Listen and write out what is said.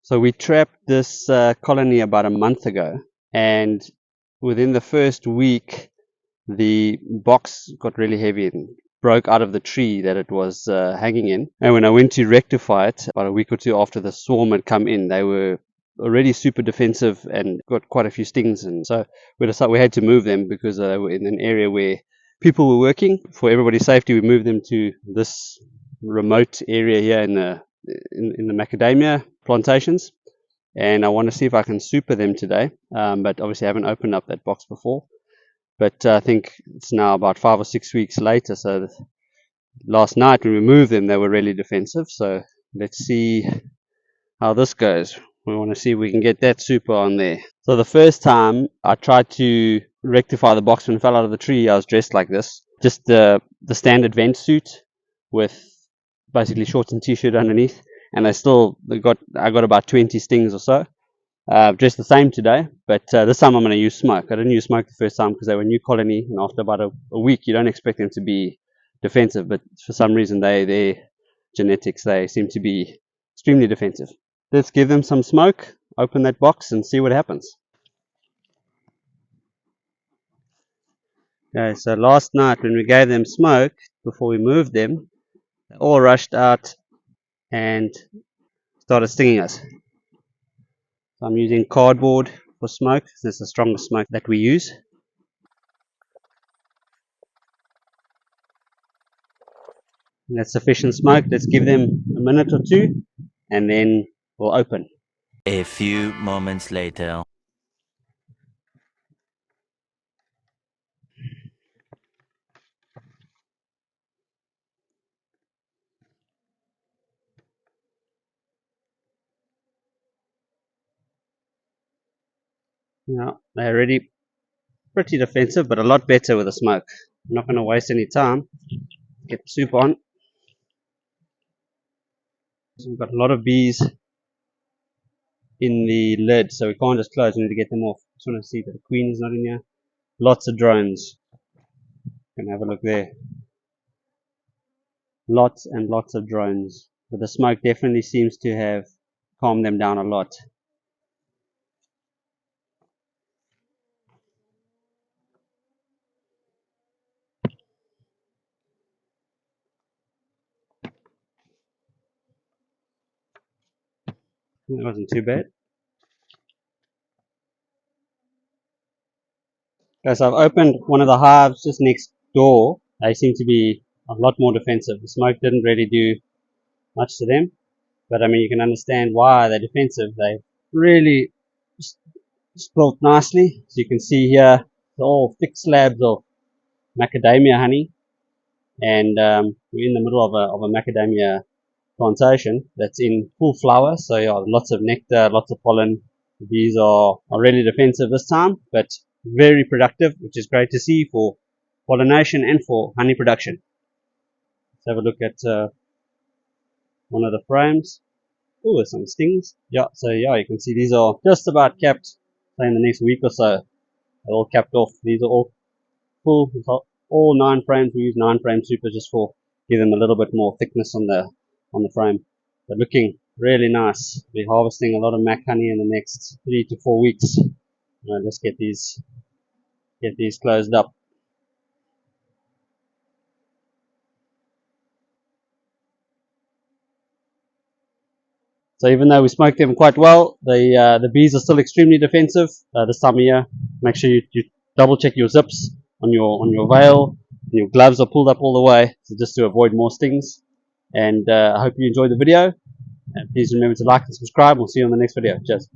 So we trapped this colony about a month ago, and within the first week, the box got really heavy and broke out of the tree that it was hanging in. And when I went to rectify it, about a week or two after the swarm had come in, they were already super defensive and got quite a few stings. And so we decided we had to move them because they were in an area where people were working. For everybody's safety, we moved them to this remote area here in the macadamia plantations. And I want to see if I can super them today. But obviously I haven't opened up that box before. But I think it's now about 5 or 6 weeks later. So last night when we moved them, they were really defensive. So let's see how this goes. We want to see if we can get that super on there. So the first time I tried to rectify the box when it fell out of the tree, I was dressed like this. Just the standard vent suit with basically shorts and t-shirt underneath. And I got about 20 stings or so. Dressed the same today, but this time I'm going to use smoke. I didn't use smoke the first time because they were a new colony, and after about a week, you don't expect them to be defensive, but for some reason, their genetics, they seem to be extremely defensive. Let's give them some smoke, open that box, and see what happens. Okay, so last night when we gave them smoke, before we moved them, they all rushed out and started stinging us. So I'm using cardboard for smoke. This is the strongest smoke that we use. And that's sufficient smoke. Let's give them a minute or two and then we'll open. A few moments later. Now, they're already pretty defensive, but a lot better with the smoke. I'm not going to waste any time. Get the soup on. So we've got a lot of bees in the lid, so we can't just close. We need to get them off. Just want to see that the queen is not in here. Lots of drones. Can have a look there. Lots and lots of drones. But the smoke definitely seems to have calmed them down a lot. That wasn't too bad. Okay, so I've opened one of the hives just next door. They seem to be a lot more defensive. The smoke didn't really do much to them, but I mean, you can understand why they're defensive. They really built nicely. So you can see here, they're all thick slabs of macadamia honey, and we're in the middle of a macadamia plantation that's in full flower. So yeah, lots of nectar, lots of pollen. The bees are really defensive this time, but very productive, which is great to see for pollination and for honey production. Let's have a look at one of the frames. Oh, there's some stings. Yeah, so yeah, you can see these are just about capped. So in the next week or so, they're all capped off. These are all full. All 9 frames. We use 9 frame super just for give them a little bit more thickness on the frame. They're looking really nice. We're harvesting a lot of mac honey in the next 3 to 4 weeks. Let's get these closed up. So even though we smoked them quite well, the bees are still extremely defensive this time of year. Make sure you double check your zips on your veil. And your gloves are pulled up all the way, so just to avoid more stings. And I hope you enjoyed the video. And please remember to like and subscribe. We'll see you on the next video. Cheers.